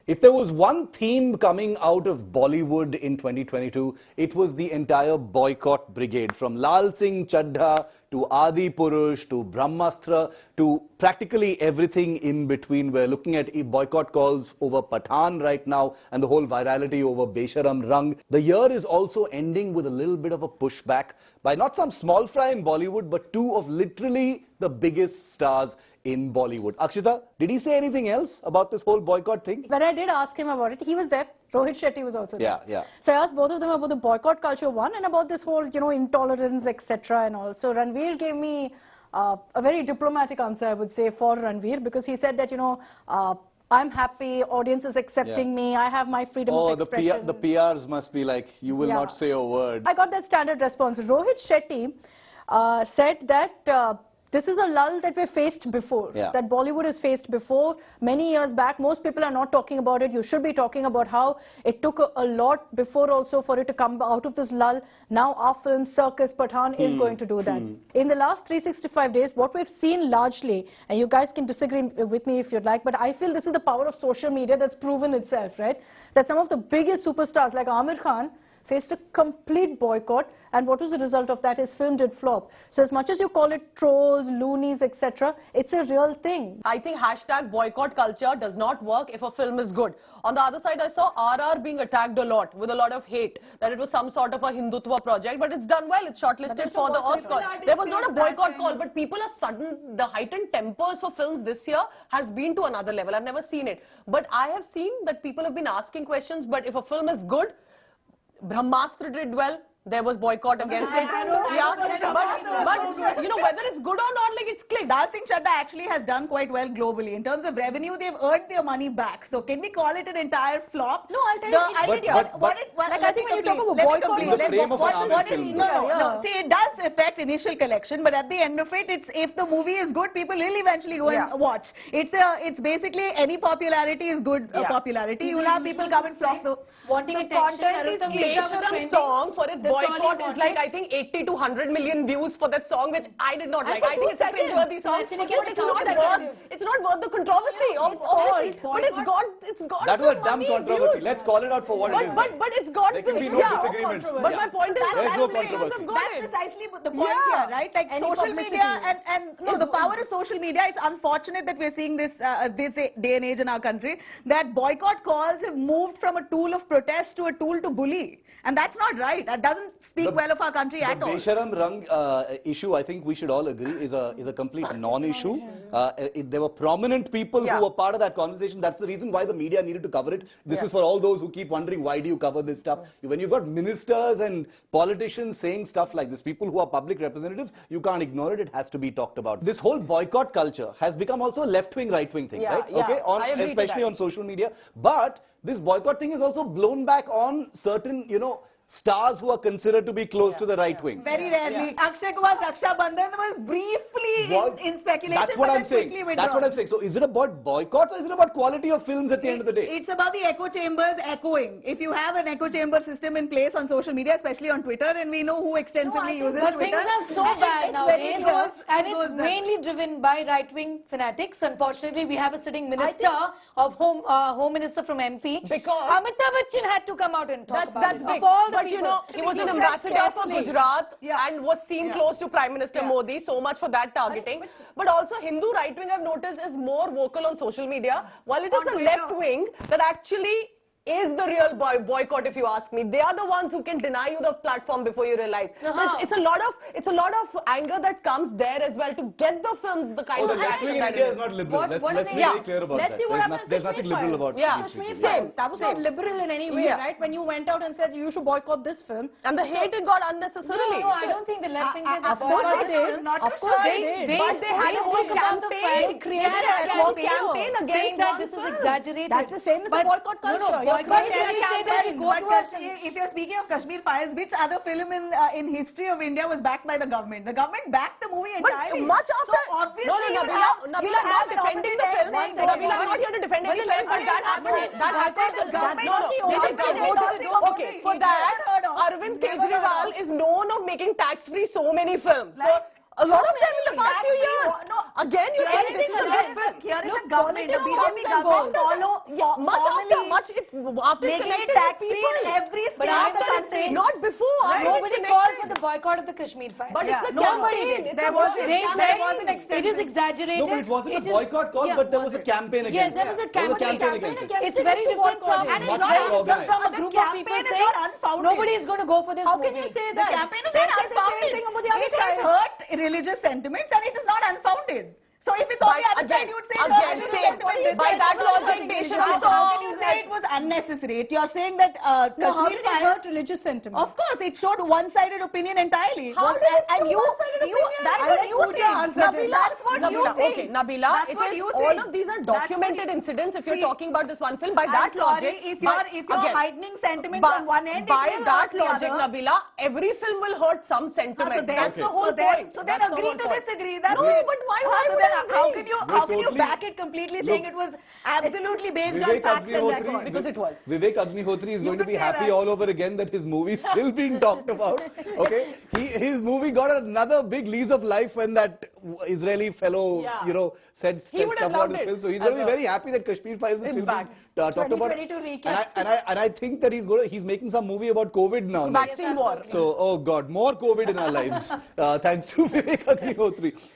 If there was one theme coming out of Bollywood in 2022, it was the entire Boycott Brigade. From Lal Singh Chaddha to Adi Purush to Brahmastra to practically everything in between. We're looking at boycott calls over Pathaan right now and the whole virality over Besharam Rang. The year is also ending with a little bit of a pushback by not some small fry in Bollywood, but two of literally the biggest stars in Bollywood. Akshita, did he say anything else about this whole boycott thing? When I did ask him about it, he was there. Rohit Shetty was also there. Yeah. So I asked both of them about the boycott culture one and about this whole, intolerance, etc. and all. So Ranveer gave me a very diplomatic answer, I would say, for Ranveer, because he said that, I'm happy, audience is accepting me, I have my freedom of expression. The PRs must be like, you will not say a word. I got that standard response. Rohit Shetty said that this is a lull that we faced before, that Bollywood has faced before. Many years back, most people are not talking about it. You should be talking about how it took a lot before also for it to come out of this lull. Now our film, Circus Pathaan, is going to do that. In the last 365 days, what we've seen largely, and you guys can disagree with me if you'd like, but I feel this is the power of social media that's proven itself, right? That some of the biggest superstars like Amir Khan faced a complete boycott, and what was the result of that? His film did flop. So as much as you call it trolls, loonies, etc., it's a real thing. I think hashtag boycott culture does not work if a film is good. On the other side, I saw RR being attacked a lot with a lot of hate, that it was some sort of a Hindutva project, but it's done well. It's shortlisted for the Oscar. There was not a boycott call, but people are the heightened tempers for films this year has been to another level. I've never seen it. But I have seen that people have been asking questions, but if a film is good, Brahmastra did well. There was boycott against it. But whether it's good or not, like, it's clicked. Lal Singh Chaddha actually has done quite well globally. In terms of revenue, they've earned their money back. So can we call it an entire flop? No, I'll tell you. I think when you talk about boycott, see, it does affect initial collection, but at the end of it, if the movie is good, people will eventually go and watch. It's basically any popularity is good popularity. You'll have people come and flock. So wanting attention, Besharam song for its boycott is like, I think 80 to 100 million views for that song, which I did not like. I think it's a cringe-worthy song. It's not worth the controversy of all. But it's got that was a dumb controversy. Let's call it out for what it is. But it's got there can be no disagreement. But my point is there's no controversy. That's precisely the point here, right? Like social media and the power of social media. It's unfortunate that we're seeing this this day and age in our country, that boycott calls have moved from a tool of protest to a tool to bully. And that's not right. That doesn't speak well of our country at all. The Besharam Rang issue, I think we should all agree, is a complete non-issue. There were prominent people who were part of that conversation. That's the reason why the media needed to cover it. This is for all those who keep wondering, why do you cover this stuff? When you've got ministers and politicians saying stuff like this, people who are public representatives, you can't ignore it. It has to be talked about. This whole boycott culture has become also a left-wing, right-wing thing, right? Okay, especially on social media. But this boycott thing is also blown back on certain, stars who are considered to be close to the right wing. Very rarely. Akshay Kumar's Raksha Bandhan was briefly in speculation. That's what I'm saying. That's what I'm saying. So is it about boycotts or is it about quality of films at the end of the day? It's about the echo chambers echoing. If you have an echo chamber system in place on social media, especially on Twitter, and we know who extensively uses Twitter. But things are so bad nowadays, and it's mainly driven by right-wing fanatics. Unfortunately, we have a sitting minister of Home Minister from MP. Because Amitabh Bachchan had to come out and talk about it. Big. But he was an ambassador for Gujarat and was seen close to Prime Minister Modi, so much for that targeting. But also Hindu right wing, I've noticed, is more vocal on social media, while it is the left wing that actually is the real boycott, if you ask me. They are the ones who can deny you the platform before you realize. It's a lot of anger that comes there as well to get the films the kind of reaction in India is not liberal. Let's be very clear about that. There's nothing liberal about it. That was not liberal in any way, right? When you went out and said you should boycott this film. And the hate it got unnecessarily. No, I don't think the left wing did that. Of course they did. Of course they did. But they had a whole campaign. They created a campaign saying that this is exaggerated. That's the same as the boycott culture. If you're speaking of Kashmir Files, which other film in history of India was backed by the government? The government backed the movie entirely. But much after... So Nabila, I'm not defending the film. Nabila, I'm not here to defend any film, but that happened. Okay, for that, Arvind Kejriwal is known of making tax-free so many films. A lot of them in the past few years. No, again, you think this is a good film. Here is No, a government, the BJP government much after, much after connected tax with free people. in every state. But after the state, not before. Right. Nobody called for the boycott of the Kashmir files. But it's a nobody campaign. did. There was It is exaggerated. No, but it wasn't a boycott call, but there was a campaign Yes, against there was a it. There was a campaign against it. It's very different from, And it's Much not more organized. from a group of people saying nobody is going to go for this movie. How can you say The that? campaign is not unfounded. It has hurt religious sentiments and it is not unfounded. So if it's on the other side, you would say by that logic, they should have how can you say it was unnecessary? You're saying that No, how Kashmir did it files, hurt religious sentiment? of course, it showed one-sided opinion entirely. How did it and show you, one-sided opinion? that's I'll what let you Pooja think. answer this. That's what you Nabila, think. okay, Nabila, That's what you all think. of these are That's what documented you- incidents. If you're See, talking about this one film, by I'm that sorry, logic, if you're heightening sentiments on one end, by it will that hurt the logic, other. Nabila, every film will hurt some sentiment. That's the whole point. So then That's the agree whole to point. disagree. That's No, it. but why So would then I how agree? can you Totally- back it completely saying it was absolutely based on Vivek facts and Agnihotri, records? Because it was. Vivek Agnihotri is going to could be say happy that. all over again that his movie is still being talked about. Okay, his movie got another big lease of life when that Israeli fellow, said He would have stuff about loved his it. film. So he's going to be very happy that Kashmir Files is still being back. talked about. 2022 recap. And I think that he's making some movie about COVID now. next. Vaccine war. So, oh God, more COVID in our lives. Thanks to Vivek Agnihotri.